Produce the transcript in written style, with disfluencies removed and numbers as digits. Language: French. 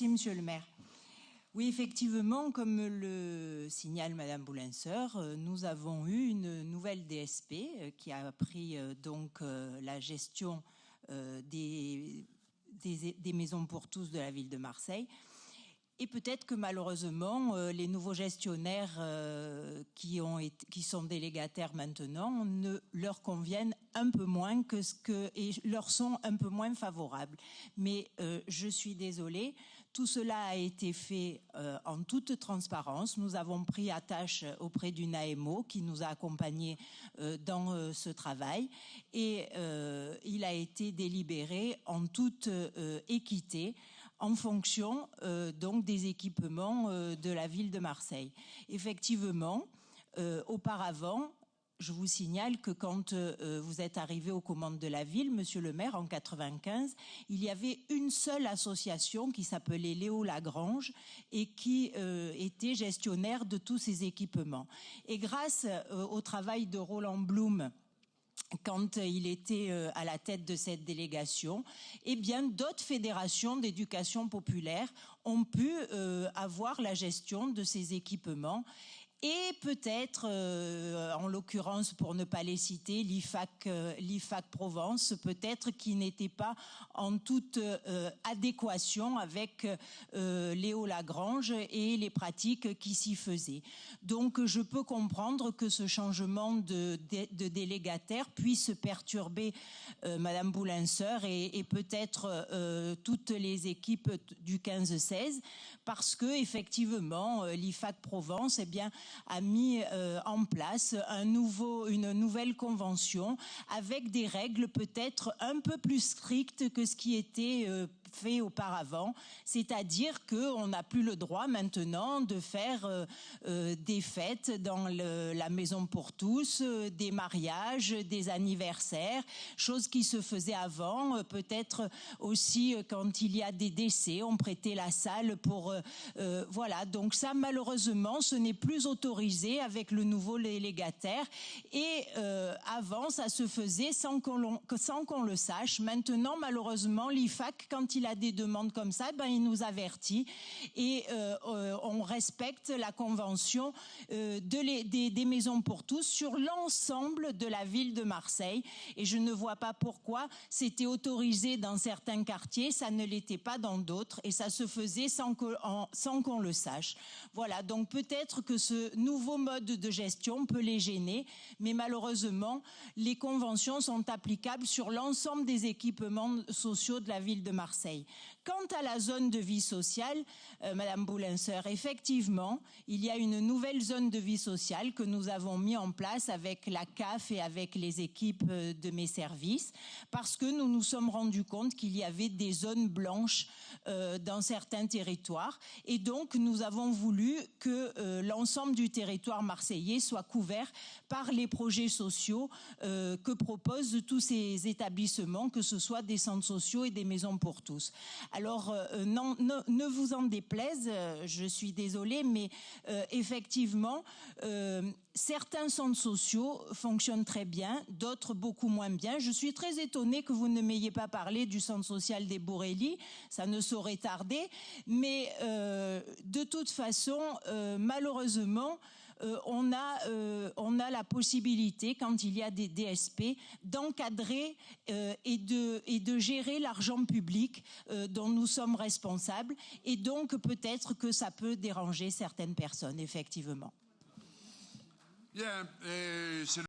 Merci, Monsieur le maire. Oui, effectivement, comme le signale Madame Boulinseur, nous avons eu une nouvelle DSP qui a pris donc la gestion des maisons pour tous de la ville de Marseille. Et peut-être que malheureusement, les nouveaux gestionnaires qui sont délégataires maintenant ne leur conviennent un peu moins et leur sont un peu moins favorables. Mais je suis désolée, tout cela a été fait en toute transparence. Nous avons pris attache auprès d'une AMO qui nous a accompagnés dans ce travail et il a été délibéré en toute équité en fonction donc des équipements de la ville de Marseille. Effectivement, auparavant, je vous signale que quand vous êtes arrivé aux commandes de la ville, Monsieur le maire, en 95, il y avait une seule association qui s'appelait Léo Lagrange et qui était gestionnaire de tous ces équipements. Et grâce au travail de Roland Blum, quand il était à la tête de cette délégation, eh bien d'autres fédérations d'éducation populaire ont pu avoir la gestion de ces équipements. Et peut-être, en l'occurrence, pour ne pas les citer, l'IFAC Provence, peut-être qui n'était pas en toute adéquation avec Léo Lagrange et les pratiques qui s'y faisaient. Donc je peux comprendre que ce changement de délégataire puisse perturber Madame Boulinseur et peut-être toutes les équipes du 15-16, parce que effectivement l'IFAC Provence, eh bien, a mis en place une nouvelle convention avec des règles peut-être un peu plus strictes que ce qui était fait auparavant, c'est-à-dire qu'on n'a plus le droit maintenant de faire des fêtes dans la maison pour tous, des mariages, des anniversaires, chose qui se faisait avant, peut-être aussi quand il y a des décès, on prêtait la salle pour... voilà, donc ça malheureusement ce n'est plus autorisé avec le nouveau délégataire et avant ça se faisait sans qu'on le sache. Maintenant malheureusement l'IFAC, quand il a des demandes comme ça, ben, il nous avertit et on respecte la convention des maisons pour tous sur l'ensemble de la ville de Marseille et je ne vois pas pourquoi c'était autorisé dans certains quartiers, ça ne l'était pas dans d'autres et ça se faisait sans qu'on le sache. Voilà, donc peut-être que ce nouveau mode de gestion peut les gêner, mais malheureusement les conventions sont applicables sur l'ensemble des équipements sociaux de la ville de Marseille. Quant à la zone de vie sociale, Madame Boulinseur, effectivement, il y a une nouvelle zone de vie sociale que nous avons mis en place avec la CAF et avec les équipes de mes services, parce que nous nous sommes rendus compte qu'il y avait des zones blanches dans certains territoires, et donc nous avons voulu que l'ensemble du territoire marseillais soit couvert par les projets sociaux que proposent tous ces établissements, que ce soit des centres sociaux et des maisons pour tous. Alors, non, ne vous en déplaise, je suis désolée, mais effectivement, certains centres sociaux fonctionnent très bien, d'autres beaucoup moins bien. Je suis très étonnée que vous ne m'ayez pas parlé du centre social des Bourrélis, ça ne saurait tarder, mais de toute façon, malheureusement, on a la possibilité, quand il y a des DSP, d'encadrer et de gérer l'argent public dont nous sommes responsables. Et donc, peut-être que ça peut déranger certaines personnes, effectivement. Bien,